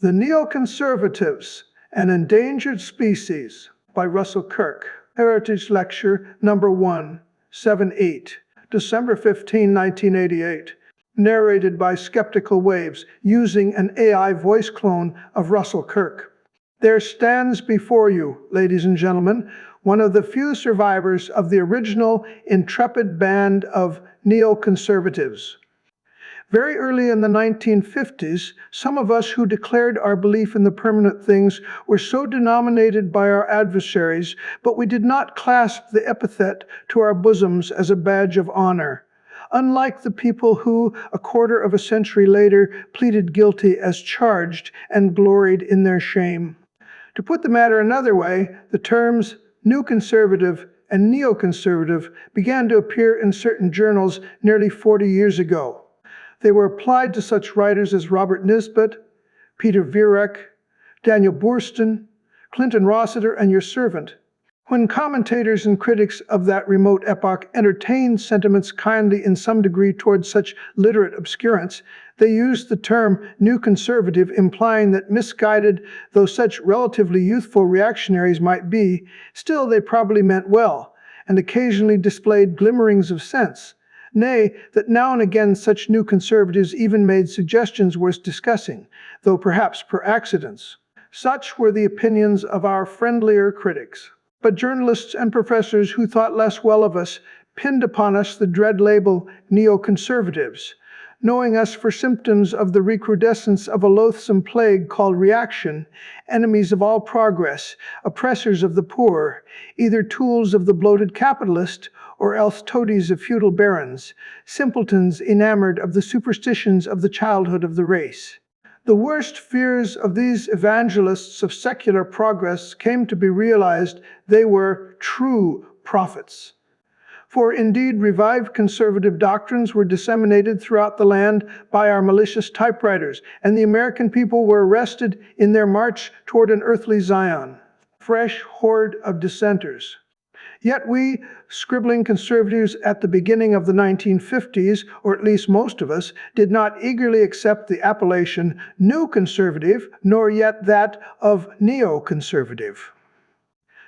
The Neoconservatives, an Endangered Species by Russell Kirk. Heritage Lecture Number 178, December 15, 1988. Narrated by Skeptical Waves using an AI voice clone of Russell Kirk. There stands before you, ladies and gentlemen, one of the few survivors of the original intrepid band of neoconservatives. Very early in the 1950s, some of us who declared our belief in the permanent things were so denominated by our adversaries, but we did not clasp the epithet to our bosoms as a badge of honor. Unlike the people who, a quarter of a century later, pleaded guilty as charged and gloried in their shame. To put the matter another way, the terms new conservative and neoconservative began to appear in certain journals nearly 40 years ago. They were applied to such writers as Robert Nisbet, Peter Viereck, Daniel Boorstin, Clinton Rossiter, and your servant. When commentators and critics of that remote epoch entertained sentiments kindly in some degree towards such literate obscurance, they used the term new conservative, implying that misguided though such relatively youthful reactionaries might be, still they probably meant well, and occasionally displayed glimmerings of sense. Nay, that now and again such new conservatives even made suggestions worth discussing, though perhaps per accidents. Such were the opinions of our friendlier critics. But journalists and professors who thought less well of us pinned upon us the dread label neoconservatives, knowing us for symptoms of the recrudescence of a loathsome plague called reaction, enemies of all progress, oppressors of the poor, either tools of the bloated capitalist or else toadies of feudal barons, simpletons enamored of the superstitions of the childhood of the race. The worst fears of these evangelists of secular progress came to be realized. They were true prophets. For indeed, revived conservative doctrines were disseminated throughout the land by our malicious typewriters, and the American people were arrested in their march toward an earthly Zion. Fresh horde of dissenters. Yet we, scribbling conservatives at the beginning of the 1950s, or at least most of us, did not eagerly accept the appellation new conservative, nor yet that of neoconservative.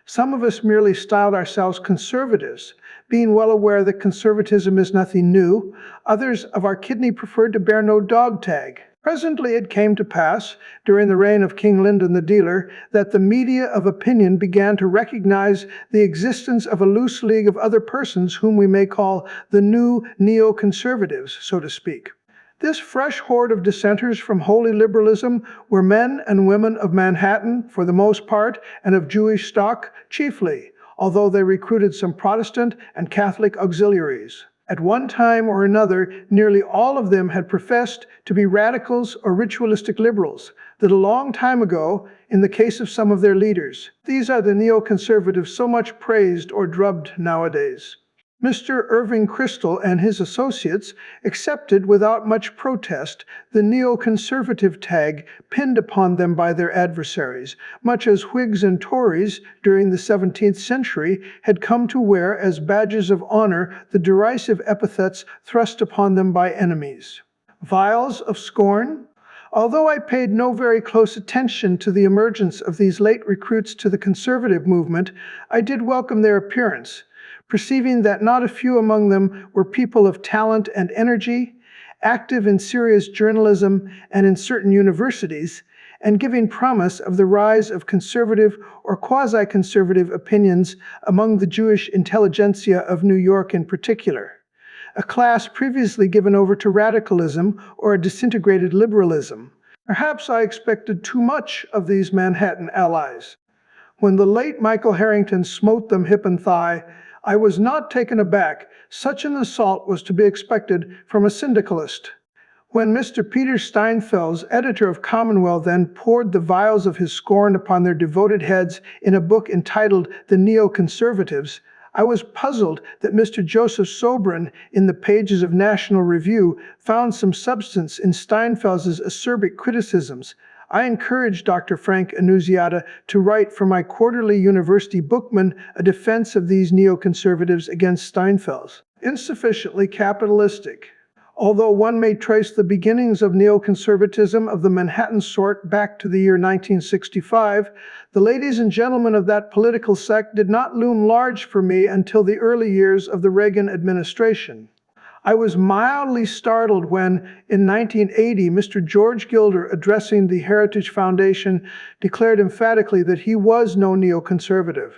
Some of us merely styled ourselves conservatives, being well aware that conservatism is nothing new. Others of our kidney preferred to bear no dog tag. Presently it came to pass, during the reign of King Lyndon the Dealer, that the media of opinion began to recognize the existence of a loose league of other persons whom we may call the new neoconservatives, so to speak. This fresh horde of dissenters from holy liberalism were men and women of Manhattan, for the most part, and of Jewish stock, chiefly, although they recruited some Protestant and Catholic auxiliaries. At one time or another, nearly all of them had professed to be radicals or ritualistic liberals, that a long time ago, in the case of some of their leaders. These are the neoconservatives so much praised or drubbed nowadays. Mr. Irving Kristol and his associates accepted without much protest the neoconservative tag pinned upon them by their adversaries, much as Whigs and Tories during the 17th century had come to wear as badges of honor the derisive epithets thrust upon them by enemies. Vials of scorn? Although I paid no very close attention to the emergence of these late recruits to the conservative movement, I did welcome their appearance, perceiving that not a few among them were people of talent and energy, active in serious journalism and in certain universities, and giving promise of the rise of conservative or quasi-conservative opinions among the Jewish intelligentsia of New York in particular, a class previously given over to radicalism or a disintegrated liberalism. Perhaps I expected too much of these Manhattan allies. When the late Michael Harrington smote them hip and thigh, I was not taken aback. Such an assault was to be expected from a syndicalist. When Mr. Peter Steinfels, editor of Commonwealth, then poured the vials of his scorn upon their devoted heads in a book entitled The Neoconservatives, I was puzzled that Mr. Joseph Sobran, in the pages of National Review, found some substance in Steinfels' acerbic criticisms. I encouraged Dr. Frank Annunziata to write for my quarterly university bookman a defense of these neoconservatives against Steinfels. Insufficiently capitalistic. Although one may trace the beginnings of neoconservatism of the Manhattan sort back to the year 1965, the ladies and gentlemen of that political sect did not loom large for me until the early years of the Reagan administration. I was mildly startled when, in 1980, Mr. George Gilder, addressing the Heritage Foundation, declared emphatically that he was no neoconservative.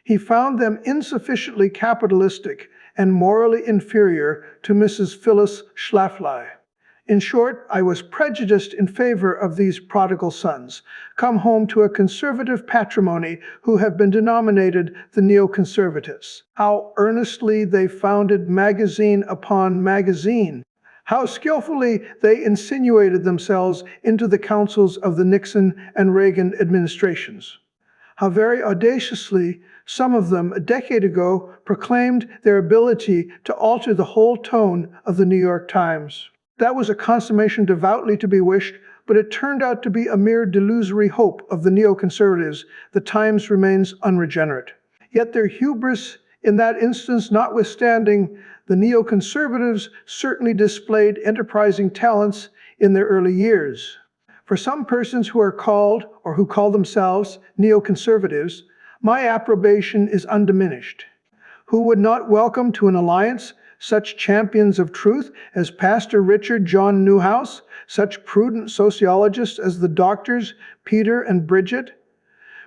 He found them insufficiently capitalistic and morally inferior to Mrs. Phyllis Schlafly. In short, I was prejudiced in favor of these prodigal sons, come home to a conservative patrimony who have been denominated the Neoconservatives. How earnestly they founded magazine upon magazine. How skillfully they insinuated themselves into the councils of the Nixon and Reagan administrations. How very audaciously some of them, a decade ago, proclaimed their ability to alter the whole tone of the New York Times. That was a consummation devoutly to be wished, but it turned out to be a mere delusory hope of the neoconservatives. The Times remains unregenerate. Yet their hubris in that instance notwithstanding, the neoconservatives certainly displayed enterprising talents in their early years. For some persons who are called, or who call themselves, neoconservatives, my approbation is undiminished. Who would not welcome to an alliance such champions of truth as Pastor Richard John Newhouse, such prudent sociologists as the doctors Peter and Bridget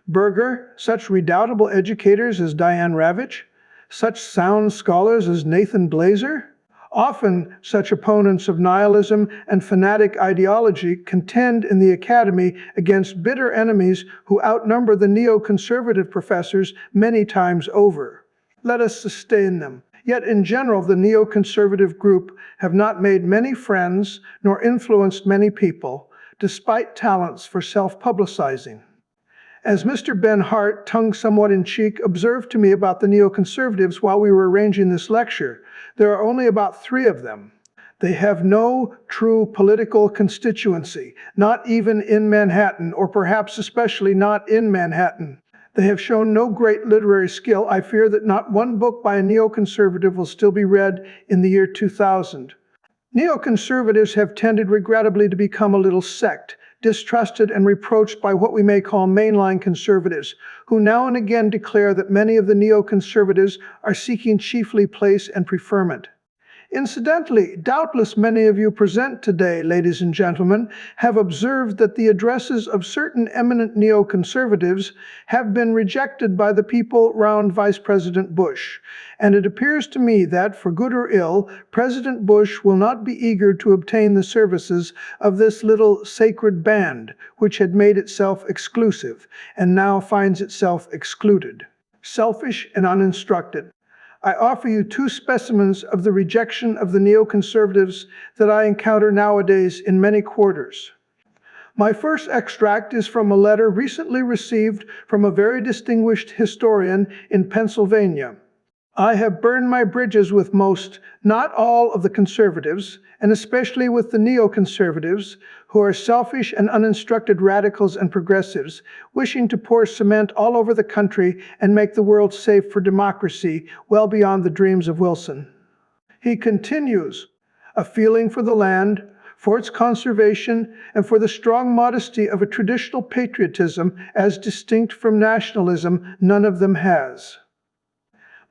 Berger, such redoubtable educators as Diane Ravitch, such sound scholars as Nathan Blazer? Often such opponents of nihilism and fanatic ideology contend in the academy against bitter enemies who outnumber the neoconservative professors many times over. Let us sustain them. Yet in general, the neoconservative group have not made many friends nor influenced many people, despite talents for self-publicizing. As Mr. Ben Hart, tongue somewhat in cheek, observed to me about the neoconservatives while we were arranging this lecture, there are only about 3 of them. They have no true political constituency, not even in Manhattan, or perhaps especially not in Manhattan. They have shown no great literary skill. I fear that not one book by a neoconservative will still be read in the year 2000. Neoconservatives have tended regrettably to become a little sect, distrusted and reproached by what we may call mainline conservatives, who now and again declare that many of the neoconservatives are seeking chiefly place and preferment. Incidentally, doubtless many of you present today, ladies and gentlemen, have observed that the addresses of certain eminent neoconservatives have been rejected by the people round Vice President Bush. And it appears to me that, for good or ill, President Bush will not be eager to obtain the services of this little sacred band, which had made itself exclusive and now finds itself excluded. Selfish and uninstructed. I offer you 2 specimens of the rejection of the neoconservatives that I encounter nowadays in many quarters. My first extract is from a letter recently received from a very distinguished historian in Pennsylvania. I have burned my bridges with most, not all, of the conservatives, and especially with the neoconservatives, who are selfish and uninstructed radicals and progressives, wishing to pour cement all over the country and make the world safe for democracy, well beyond the dreams of Wilson. He continues, a feeling for the land, for its conservation, and for the strong modesty of a traditional patriotism as distinct from nationalism, none of them has.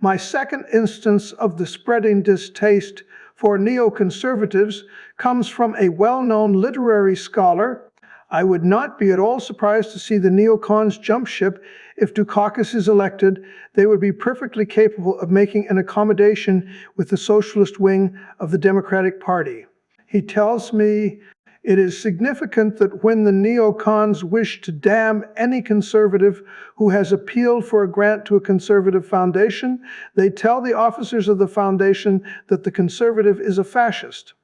My second instance of the spreading distaste for neoconservatives comes from a well-known literary scholar. I would not be at all surprised to see the neocons jump ship if Dukakis is elected. They would be perfectly capable of making an accommodation with the socialist wing of the Democratic Party. He tells me it is significant that when the neocons wish to damn any conservative who has appealed for a grant to a conservative foundation, they tell the officers of the foundation that the conservative is a fascist.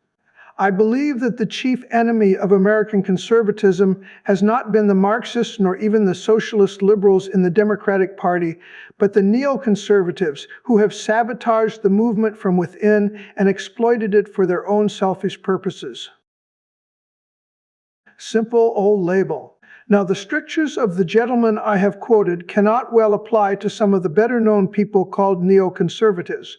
I believe that the chief enemy of American conservatism has not been the Marxists nor even the socialist liberals in the Democratic Party, but the neoconservatives who have sabotaged the movement from within and exploited it for their own selfish purposes. Simple old label. Now, the strictures of the gentleman I have quoted cannot well apply to some of the better-known people called neoconservatives,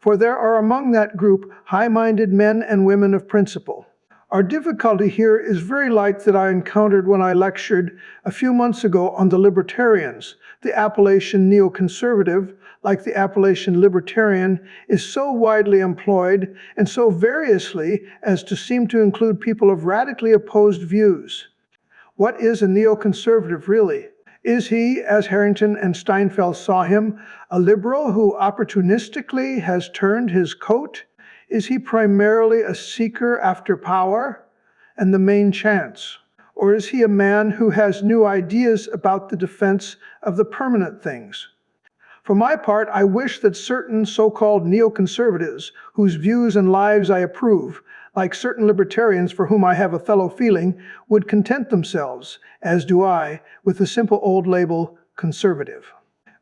for there are among that group high-minded men and women of principle. Our difficulty here is very like that I encountered when I lectured a few months ago on the libertarians. The appellation neoconservative, like the appellation libertarian, is so widely employed and so variously as to seem to include people of radically opposed views. What is a neoconservative really? Is he, as Harrington and Steinfeld saw him, a liberal who opportunistically has turned his coat? Is he primarily a seeker after power and the main chance? Or is he a man who has new ideas about the defense of the permanent things? For my part, I wish that certain so-called neoconservatives, whose views and lives I approve, like certain libertarians for whom I have a fellow feeling, would content themselves, as do I, with the simple old label conservative.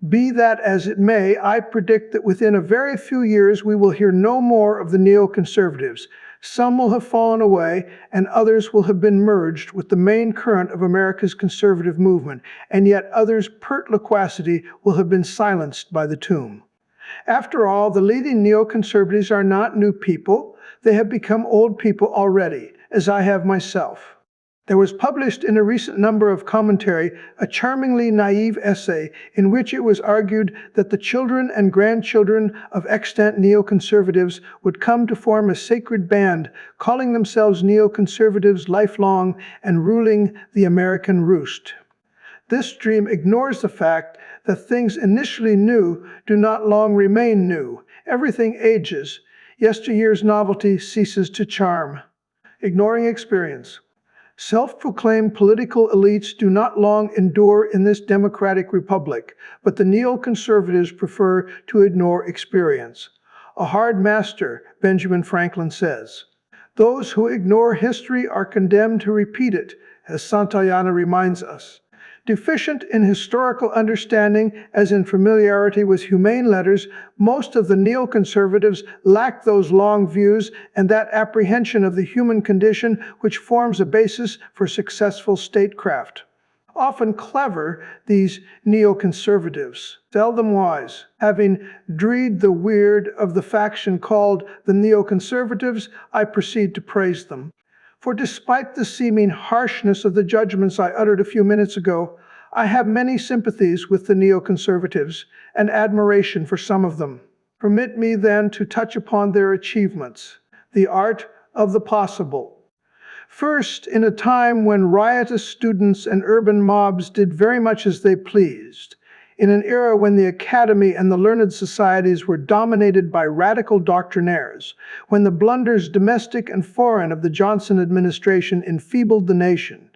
Be that as it may, I predict that within a very few years we will hear no more of the neoconservatives. Some will have fallen away, and others will have been merged with the main current of America's conservative movement, and yet others' pert loquacity will have been silenced by the tomb. After all, the leading neoconservatives are not new people. They have become old people already, as I have myself. There was published in a recent number of Commentary a charmingly naive essay in which it was argued that the children and grandchildren of extant neoconservatives would come to form a sacred band, calling themselves neoconservatives lifelong and ruling the American roost. This dream ignores the fact that things initially new do not long remain new. Everything ages. Yesteryear's novelty ceases to charm. Ignoring experience. Self-proclaimed political elites do not long endure in this democratic republic, but the neoconservatives prefer to ignore experience. A hard master, Benjamin Franklin says. Those who ignore history are condemned to repeat it, as Santayana reminds us. Deficient in historical understanding, as in familiarity with humane letters, most of the neoconservatives lack those long views and that apprehension of the human condition which forms a basis for successful statecraft. Often clever, these neoconservatives, seldom wise. Having dreed the weird of the faction called the neoconservatives, I proceed to praise them. For despite the seeming harshness of the judgments I uttered a few minutes ago, I have many sympathies with the neoconservatives and admiration for some of them. Permit me then to touch upon their achievements, the art of the possible. First, in a time when riotous students and urban mobs did very much as they pleased, in an era when the academy and the learned societies were dominated by radical doctrinaires, when the blunders domestic and foreign of the Johnson administration enfeebled the nation,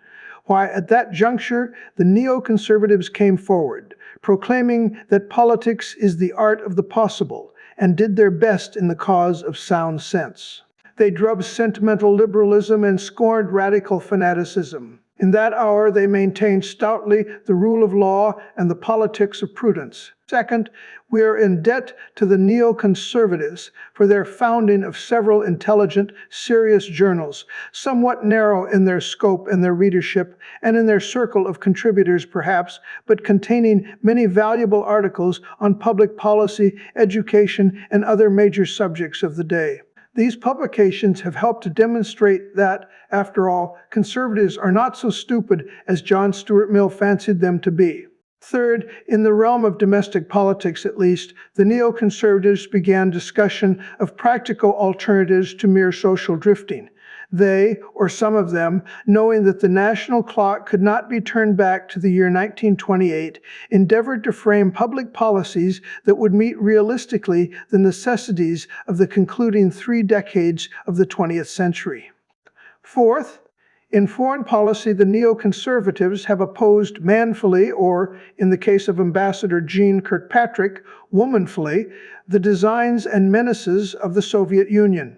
why at that juncture the neoconservatives came forward, proclaiming that politics is the art of the possible, and did their best in the cause of sound sense. They drubbed sentimental liberalism and scorned radical fanaticism. In that hour, they maintained stoutly the rule of law and the politics of prudence. Second, we are in debt to the neoconservatives for their founding of several intelligent, serious journals, somewhat narrow in their scope and their readership, and in their circle of contributors perhaps, but containing many valuable articles on public policy, education, and other major subjects of the day. These publications have helped to demonstrate that, after all, conservatives are not so stupid as John Stuart Mill fancied them to be. Third, in the realm of domestic politics at least, the neoconservatives began discussion of practical alternatives to mere social drifting. They, or some of them, knowing that the national clock could not be turned back to the year 1928, endeavored to frame public policies that would meet realistically the necessities of the concluding 3 decades of the 20th century. Fourth, in foreign policy, the neoconservatives have opposed manfully, or, in the case of Ambassador Jeane Kirkpatrick, womanfully, the designs and menaces of the Soviet Union.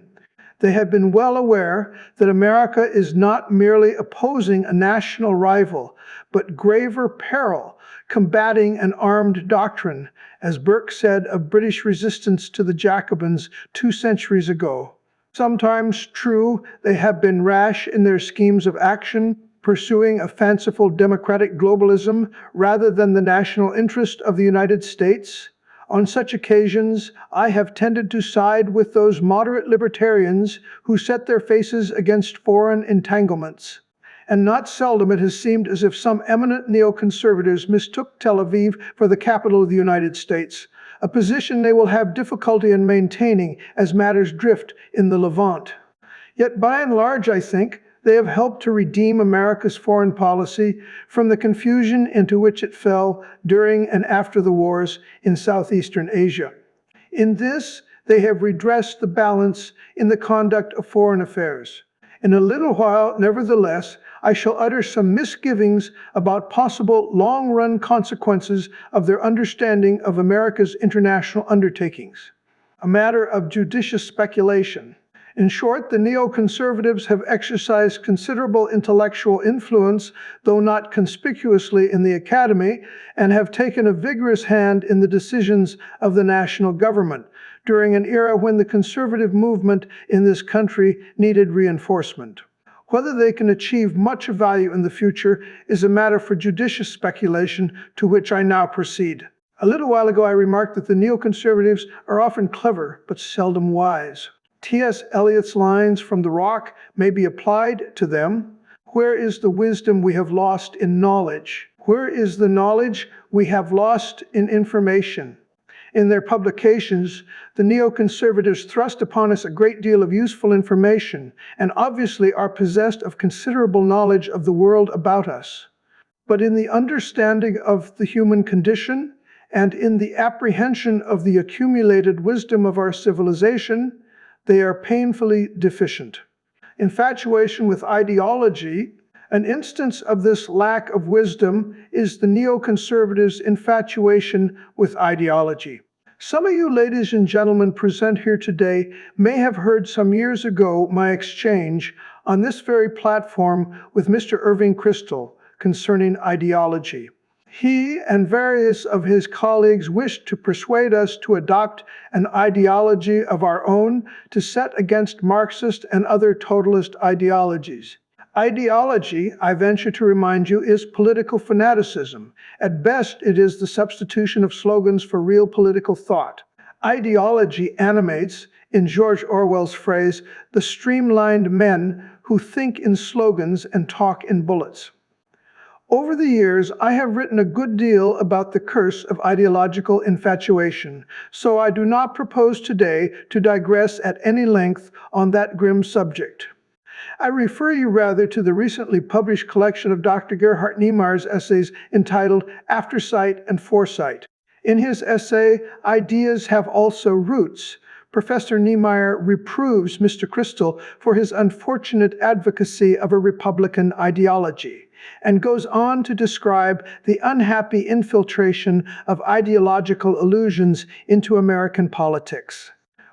They have been well aware that America is not merely opposing a national rival, but graver peril, combating an armed doctrine, as Burke said of British resistance to the Jacobins 2 centuries ago. Sometimes, true, they have been rash in their schemes of action, pursuing a fanciful democratic globalism rather than the national interest of the United States. On such occasions, I have tended to side with those moderate libertarians who set their faces against foreign entanglements. And not seldom it has seemed as if some eminent neoconservatives mistook Tel Aviv for the capital of the United States, a position they will have difficulty in maintaining as matters drift in the Levant. Yet by and large, I think, they have helped to redeem America's foreign policy from the confusion into which it fell during and after the wars in Southeastern Asia. In this, they have redressed the balance in the conduct of foreign affairs. In a little while, nevertheless, I shall utter some misgivings about possible long-run consequences of their understanding of America's international undertakings, a matter of judicious speculation. In short, the neoconservatives have exercised considerable intellectual influence, though not conspicuously in the academy, and have taken a vigorous hand in the decisions of the national government during an era when the conservative movement in this country needed reinforcement. Whether they can achieve much of value in the future is a matter for judicious speculation, to which I now proceed. A little while ago I remarked that the neoconservatives are often clever, but seldom wise. T.S. Eliot's lines from The Rock may be applied to them. Where is the wisdom we have lost in knowledge? Where is the knowledge we have lost in information? In their publications, the neoconservatives thrust upon us a great deal of useful information and obviously are possessed of considerable knowledge of the world about us. But in the understanding of the human condition and in the apprehension of the accumulated wisdom of our civilization, they are painfully deficient. Infatuation with ideology, an instance of this lack of wisdom, is the neoconservatives' infatuation with ideology. Some of you ladies and gentlemen present here today may have heard some years ago my exchange on this very platform with Mr. Irving Kristol concerning ideology. He and various of his colleagues wished to persuade us to adopt an ideology of our own to set against Marxist and other totalist ideologies. Ideology, I venture to remind you, is political fanaticism. At best, it is the substitution of slogans for real political thought. Ideology animates, in George Orwell's phrase, the streamlined men who think in slogans and talk in bullets. Over the years, I have written a good deal about the curse of ideological infatuation, so I do not propose today to digress at any length on that grim subject. I refer you rather to the recently published collection of Dr. Gerhard Niemeyer's essays entitled Aftersight and Foresight. In his essay, Ideas Have Also Roots, Professor Niemeyer reproves Mr. Kristol for his unfortunate advocacy of a Republican ideology, and goes on to describe the unhappy infiltration of ideological illusions into American politics.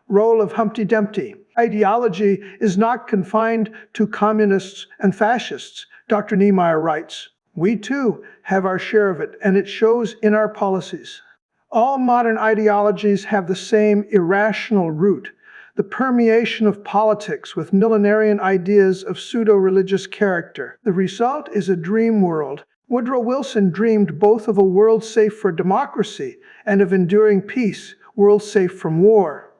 Role of Humpty Dumpty. Ideology is not confined to communists and fascists, Dr. Niemeyer writes. We too have our share of it, and it shows in our policies. All modern ideologies have the same irrational root, the permeation of politics with millenarian ideas of pseudo-religious character. The result is a dream world. Woodrow Wilson dreamed both of a world safe for democracy and of enduring peace, world safe from war.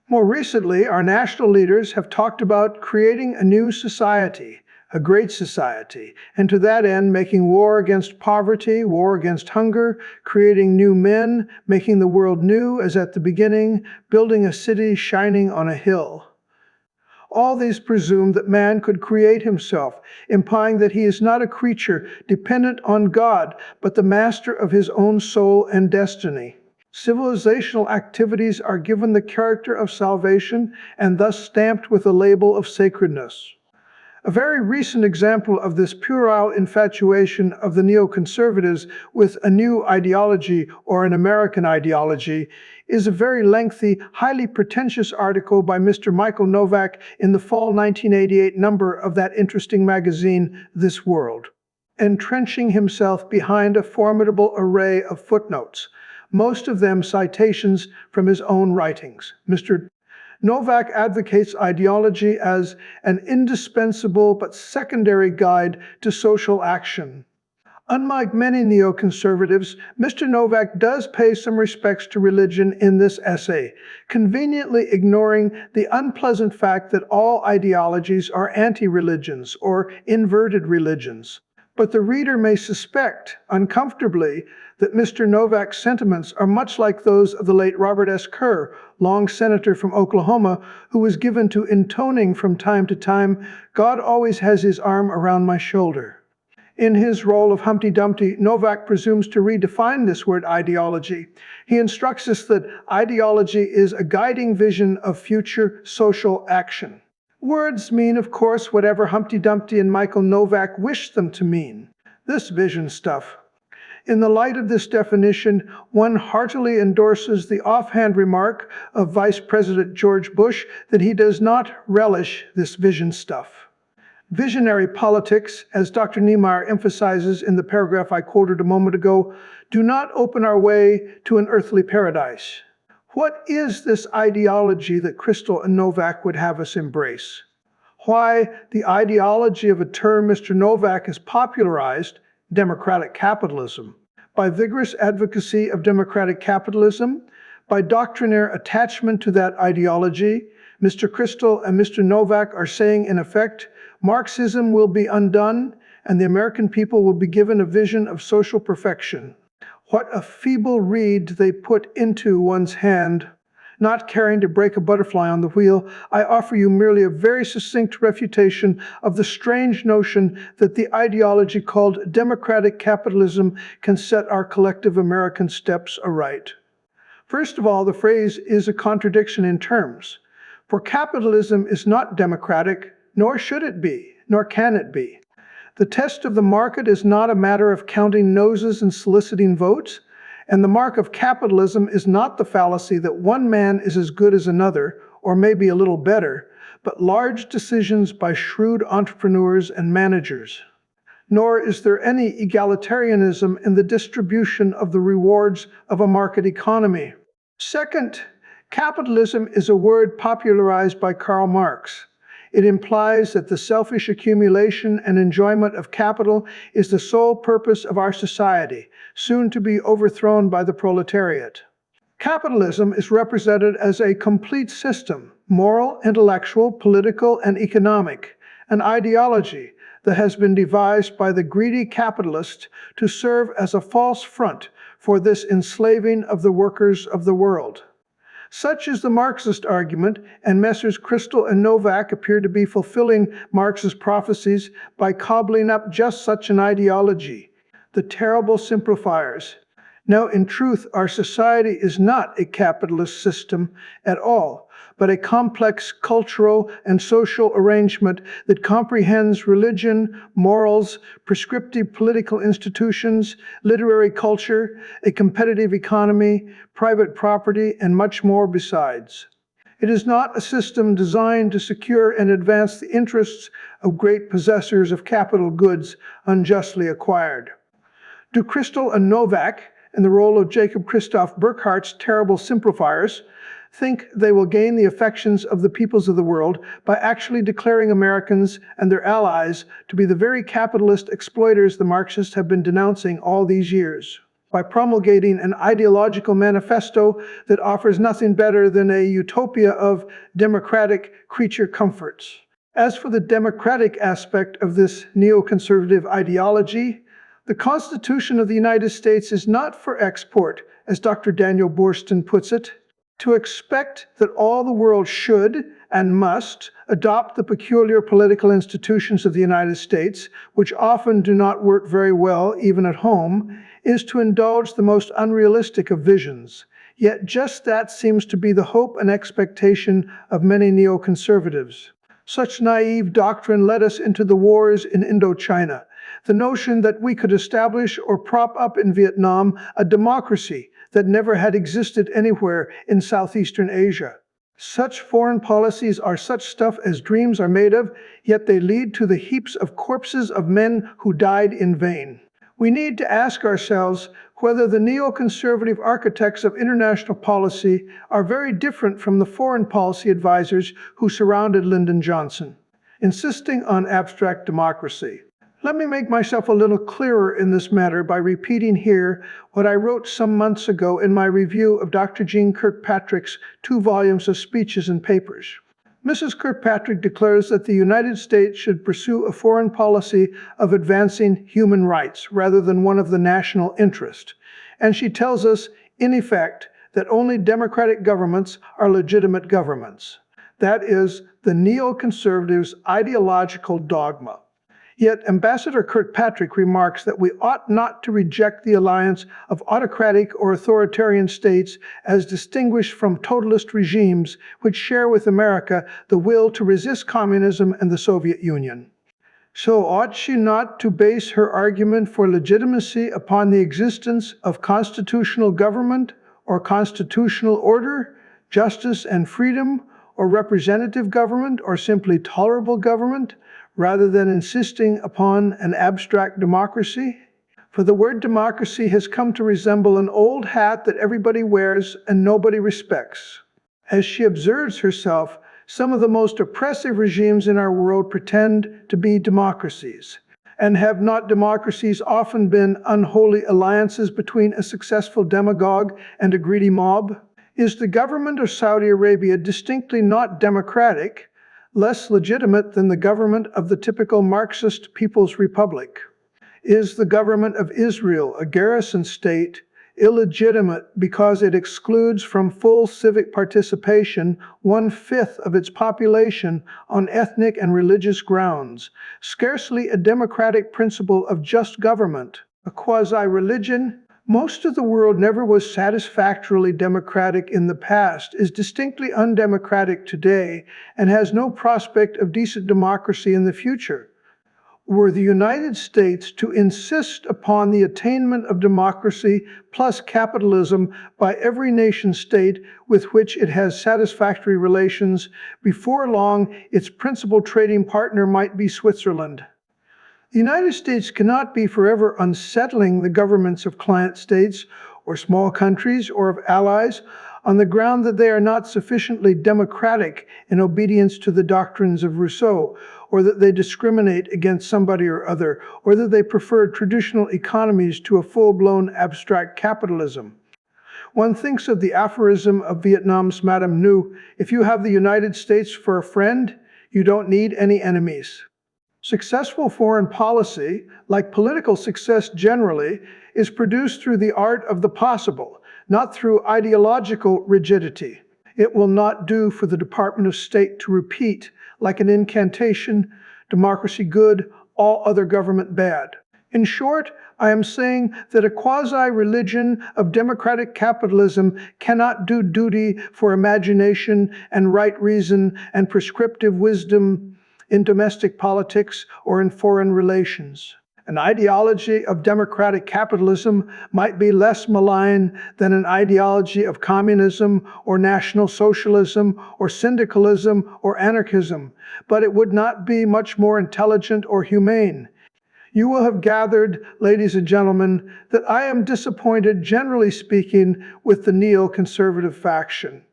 More recently, our national leaders have talked about creating a new society, a great society, and to that end making war against poverty, war against hunger, creating new men, making the world new as at the beginning, building a city shining on a hill. All these presume that man could create himself, implying that he is not a creature dependent on God, but the master of his own soul and destiny. Civilizational activities are given the character of salvation and thus stamped with a label of sacredness. A very recent example of this puerile infatuation of the neoconservatives with a new ideology or an American ideology is a very lengthy, highly pretentious article by Mr. Michael Novak in the fall 1988 number of that interesting magazine, This World. Entrenching himself behind a formidable array of footnotes, most of them citations from his own writings. Mr. Novak advocates ideology as an indispensable but secondary guide to social action. Unlike many neoconservatives, Mr. Novak does pay some respects to religion in this essay, conveniently ignoring the unpleasant fact that all ideologies are anti-religions or inverted religions. But the reader may suspect, uncomfortably, that Mr. Novak's sentiments are much like those of the late Robert S. Kerr, long senator from Oklahoma, who was given to intoning from time to time, "God always has his arm around my shoulder." In his role of Humpty Dumpty, Novak presumes to redefine this word ideology. He instructs us that ideology is a guiding vision of future social action. Words mean, of course, whatever Humpty Dumpty and Michael Novak wish them to mean. This vision stuff. In the light of this definition, one heartily endorses the offhand remark of Vice President George Bush that he does not relish this vision stuff. Visionary politics, as Dr. Niemeyer emphasizes in the paragraph I quoted a moment ago, do not open our way to an earthly paradise. What is this ideology that Crystal and Novak would have us embrace? Why, the ideology of a term Mr. Novak has popularized, democratic capitalism. By vigorous advocacy of democratic capitalism, by doctrinaire attachment to that ideology, Mr. Crystal and Mr. Novak are saying, in effect, Marxism will be undone, and the American people will be given a vision of social perfection. What a feeble reed they put into one's hand. Not caring to break a butterfly on the wheel, I offer you merely a very succinct refutation of the strange notion that the ideology called democratic capitalism can set our collective American steps aright. First of all, the phrase is a contradiction in terms. For capitalism is not democratic, nor should it be, nor can it be. The test of the market is not a matter of counting noses and soliciting votes, and the mark of capitalism is not the fallacy that one man is as good as another, or maybe a little better, but large decisions by shrewd entrepreneurs and managers. Nor is there any egalitarianism in the distribution of the rewards of a market economy. Second, capitalism is a word popularized by Karl Marx. It implies that the selfish accumulation and enjoyment of capital is the sole purpose of our society, soon to be overthrown by the proletariat. Capitalism is represented as a complete system, moral, intellectual, political, and economic, an ideology that has been devised by the greedy capitalist to serve as a false front for this enslaving of the workers of the world. Such is the Marxist argument, and Messrs. Crystal and Novak appear to be fulfilling Marx's prophecies by cobbling up just such an ideology, the terrible simplifiers. Now, in truth, our society is not a capitalist system at all, but a complex cultural and social arrangement that comprehends religion, morals, prescriptive political institutions, literary culture, a competitive economy, private property, and much more besides. It is not a system designed to secure and advance the interests of great possessors of capital goods unjustly acquired. Do Crystal and Novak, in the role of Jacob Christoph Burckhardt's terrible simplifiers, think they will gain the affections of the peoples of the world by actually declaring Americans and their allies to be the very capitalist exploiters the Marxists have been denouncing all these years, by promulgating an ideological manifesto that offers nothing better than a utopia of democratic creature comforts. As for the democratic aspect of this neoconservative ideology, the Constitution of the United States is not for export, as Dr. Daniel Boorstin puts it. To expect that all the world should and must adopt the peculiar political institutions of the United States, which often do not work very well even at home, is to indulge the most unrealistic of visions. Yet just that seems to be the hope and expectation of many neoconservatives. Such naive doctrine led us into the wars in Indochina. The notion that we could establish or prop up in Vietnam a democracy that never had existed anywhere in Southeastern Asia. Such foreign policies are such stuff as dreams are made of, yet they lead to the heaps of corpses of men who died in vain. We need to ask ourselves whether the neoconservative architects of international policy are very different from the foreign policy advisors who surrounded Lyndon Johnson, insisting on abstract democracy. Let me make myself a little clearer in this matter by repeating here what I wrote some months ago in my review of Dr. Jeane Kirkpatrick's 2 volumes of speeches and papers. Mrs. Kirkpatrick declares that the United States should pursue a foreign policy of advancing human rights rather than one of the national interest. And she tells us, in effect, that only democratic governments are legitimate governments. That is the neoconservatives' ideological dogma. Yet Ambassador Kirkpatrick remarks that we ought not to reject the alliance of autocratic or authoritarian states as distinguished from totalist regimes which share with America the will to resist communism and the Soviet Union. So ought she not to base her argument for legitimacy upon the existence of constitutional government or constitutional order, justice and freedom, or representative government, or simply tolerable government, rather than insisting upon an abstract democracy? For the word democracy has come to resemble an old hat that everybody wears and nobody respects. As she observes herself, some of the most oppressive regimes in our world pretend to be democracies. And have not democracies often been unholy alliances between a successful demagogue and a greedy mob? Is the government of Saudi Arabia distinctly not democratic, less legitimate than the government of the typical Marxist People's Republic? Is the government of Israel, a garrison state, illegitimate because it excludes from full civic participation 1/5 of its population on ethnic and religious grounds, scarcely a democratic principle of just government, a quasi-religion? Most of the world never was satisfactorily democratic in the past, is distinctly undemocratic today, and has no prospect of decent democracy in the future. Were the United States to insist upon the attainment of democracy plus capitalism by every nation-state with which it has satisfactory relations, before long its principal trading partner might be Switzerland. The United States cannot be forever unsettling the governments of client states or small countries or of allies on the ground that they are not sufficiently democratic in obedience to the doctrines of Rousseau, or that they discriminate against somebody or other, or that they prefer traditional economies to a full-blown abstract capitalism. One thinks of the aphorism of Vietnam's Madame Nu, if you have the United States for a friend, you don't need any enemies. Successful foreign policy, like political success generally, is produced through the art of the possible, not through ideological rigidity. It will not do for the Department of State to repeat, like an incantation, democracy good, all other government bad. In short, I am saying that a quasi-religion of democratic capitalism cannot do duty for imagination and right reason and prescriptive wisdom in domestic politics or in foreign relations. An ideology of democratic capitalism might be less malign than an ideology of communism or national socialism or syndicalism or anarchism, but it would not be much more intelligent or humane. You will have gathered, ladies and gentlemen, that I am disappointed, generally speaking, with the neoconservative faction.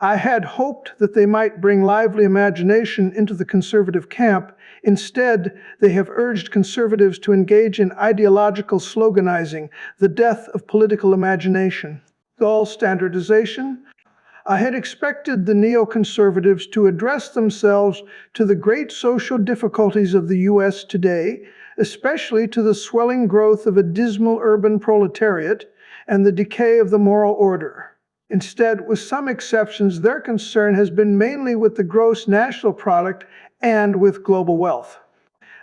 I had hoped that they might bring lively imagination into the conservative camp. Instead, they have urged conservatives to engage in ideological sloganizing, the death of political imagination. Dull standardization. I had expected the neoconservatives to address themselves to the great social difficulties of the U.S. today, especially to the swelling growth of a dismal urban proletariat and the decay of the moral order. Instead, with some exceptions, their concern has been mainly with the gross national product and with global wealth.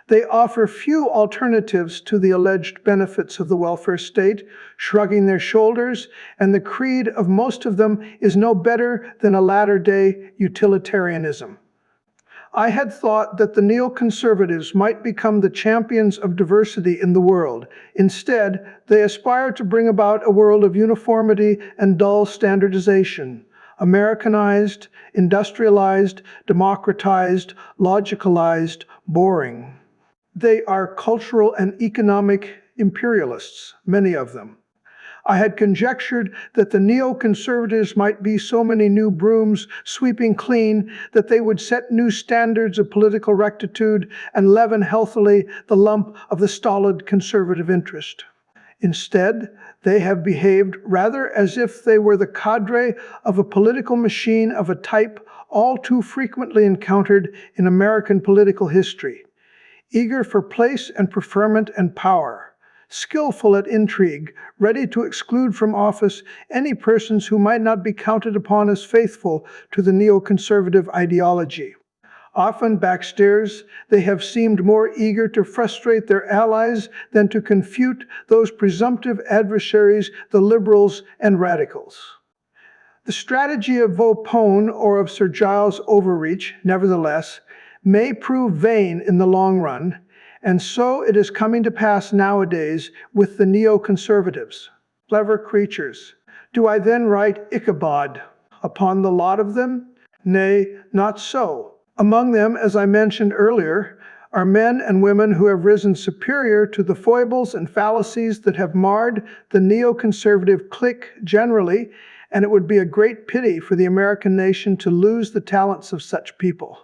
They offer few alternatives to the alleged benefits of the welfare state, shrugging their shoulders, and the creed of most of them is no better than a latter-day utilitarianism. I had thought that the neoconservatives might become the champions of diversity in the world. Instead, they aspire to bring about a world of uniformity and dull standardization, Americanized, industrialized, democratized, logicalized, boring. They are cultural and economic imperialists, many of them. I had conjectured that the neoconservatives might be so many new brooms sweeping clean that they would set new standards of political rectitude and leaven healthily the lump of the stolid conservative interest. Instead, they have behaved rather as if they were the cadre of a political machine of a type all too frequently encountered in American political history, eager for place and preferment and power, skillful at intrigue, ready to exclude from office any persons who might not be counted upon as faithful to the neoconservative ideology. Often backstairs, they have seemed more eager to frustrate their allies than to confute those presumptive adversaries, the liberals and radicals. The strategy of Vaupoon or of Sir Giles Overreach, nevertheless, may prove vain in the long run, and so it is coming to pass nowadays with the neoconservatives. Clever creatures. Do I then write Ichabod upon the lot of them? Nay, not so. Among them, as I mentioned earlier, are men and women who have risen superior to the foibles and fallacies that have marred the neoconservative clique generally, and it would be a great pity for the American nation to lose the talents of such people.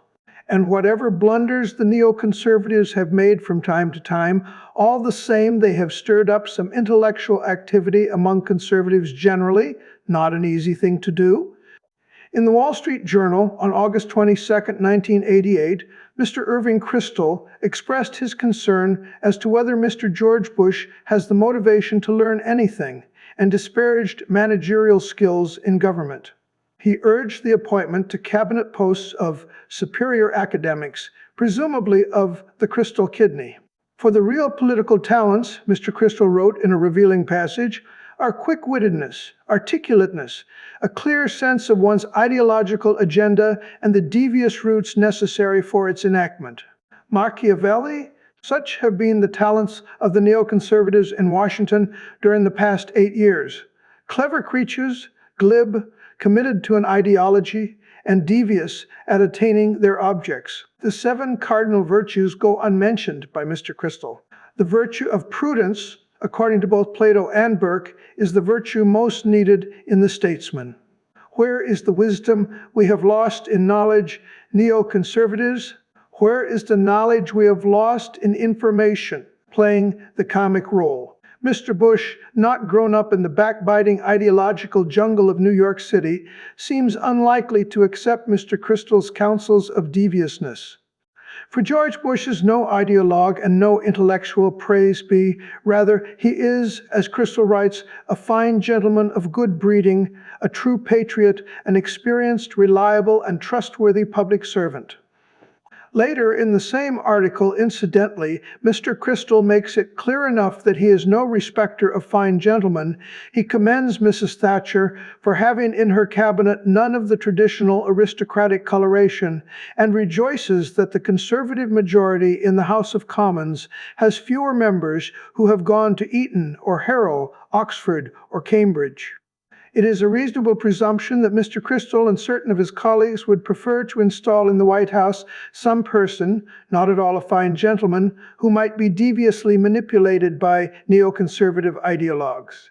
And whatever blunders the neoconservatives have made from time to time, all the same they have stirred up some intellectual activity among conservatives generally, not an easy thing to do. In the Wall Street Journal on August 22, 1988, Mr. Irving Kristol expressed his concern as to whether Mr. George Bush has the motivation to learn anything, and disparaged managerial skills in government. He urged the appointment to cabinet posts of superior academics, presumably of the crystal kidney. For the real political talents, Mr. Kristol wrote in a revealing passage, are quick-wittedness, articulateness, a clear sense of one's ideological agenda and the devious routes necessary for its enactment. Machiavelli, such have been the talents of the neoconservatives in Washington during the past 8 years. Clever creatures, glib, committed to an ideology, and devious at attaining their objects. The 7 cardinal virtues go unmentioned by Mr. Kristol. The virtue of prudence, according to both Plato and Burke, is the virtue most needed in the statesman. Where is the wisdom we have lost in knowledge, neoconservatives? Where is the knowledge we have lost in information, playing the comic role? Mr. Bush, not grown up in the backbiting ideological jungle of New York City, seems unlikely to accept Mr. Kristol's counsels of deviousness. For George Bush is no ideologue and no intellectual, praise be. Rather, he is, as Kristol writes, a fine gentleman of good breeding, a true patriot, an experienced, reliable, and trustworthy public servant. Later in the same article, incidentally, Mr. Kristol makes it clear enough that he is no respecter of fine gentlemen. He commends Mrs. Thatcher for having in her cabinet none of the traditional aristocratic coloration, and rejoices that the Conservative majority in the House of Commons has fewer members who have gone to Eton or Harrow, Oxford, or Cambridge. It is a reasonable presumption that Mr. Kristol and certain of his colleagues would prefer to install in the White House some person, not at all a fine gentleman, who might be deviously manipulated by neoconservative ideologues.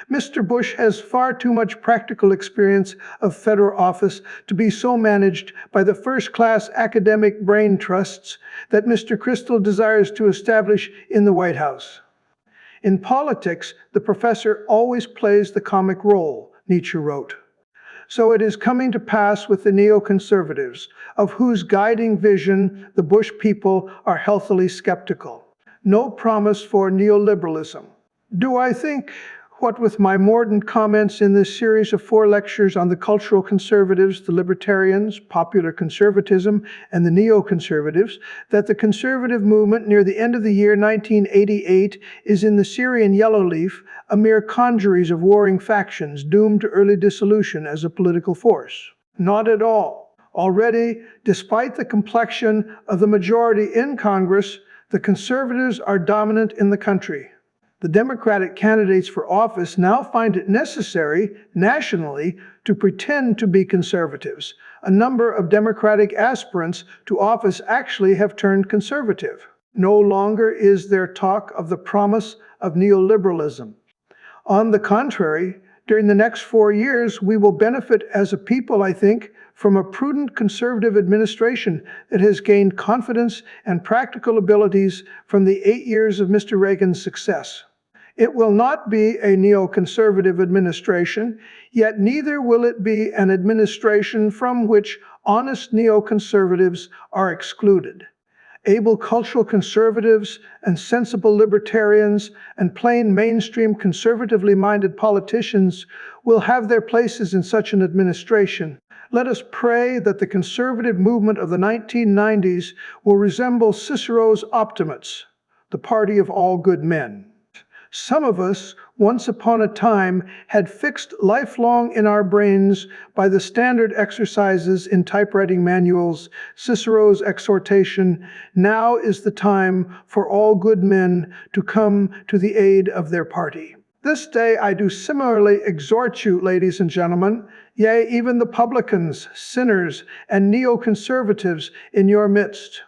Mr. Bush has far too much practical experience of federal office to be so managed by the first-class academic brain trusts that Mr. Kristol desires to establish in the White House. In politics, the professor always plays the comic role, Nietzsche wrote. So it is coming to pass with the neoconservatives, of whose guiding vision the Bush people are healthily skeptical. No promise for neoliberalism. Do I think, what with my mordant comments in this series of 4 lectures on the cultural conservatives, the libertarians, popular conservatism, and the neoconservatives, that the conservative movement near the end of the year 1988 is in the Syrian yellow leaf, a mere congeries of warring factions doomed to early dissolution as a political force? Not at all. Already, despite the complexion of the majority in Congress, the conservatives are dominant in the country. The Democratic candidates for office now find it necessary, nationally, to pretend to be conservatives. A number of Democratic aspirants to office actually have turned conservative. No longer is there talk of the promise of neoliberalism. On the contrary, during the next 4 years, we will benefit as a people, I think, from a prudent conservative administration that has gained confidence and practical abilities from the 8 years of Mr. Reagan's success. It will not be a neoconservative administration, yet neither will it be an administration from which honest neoconservatives are excluded. Able cultural conservatives and sensible libertarians and plain mainstream conservatively minded politicians will have their places in such an administration. Let us pray that the conservative movement of the 1990s will resemble Cicero's Optimates, the party of all good men. Some of us, once upon a time, had fixed lifelong in our brains by the standard exercises in typewriting manuals, Cicero's exhortation, "Now is the time for all good men to come to the aid of their party." This day I do similarly exhort you, ladies and gentlemen, yea, even the publicans, sinners, and neoconservatives in your midst.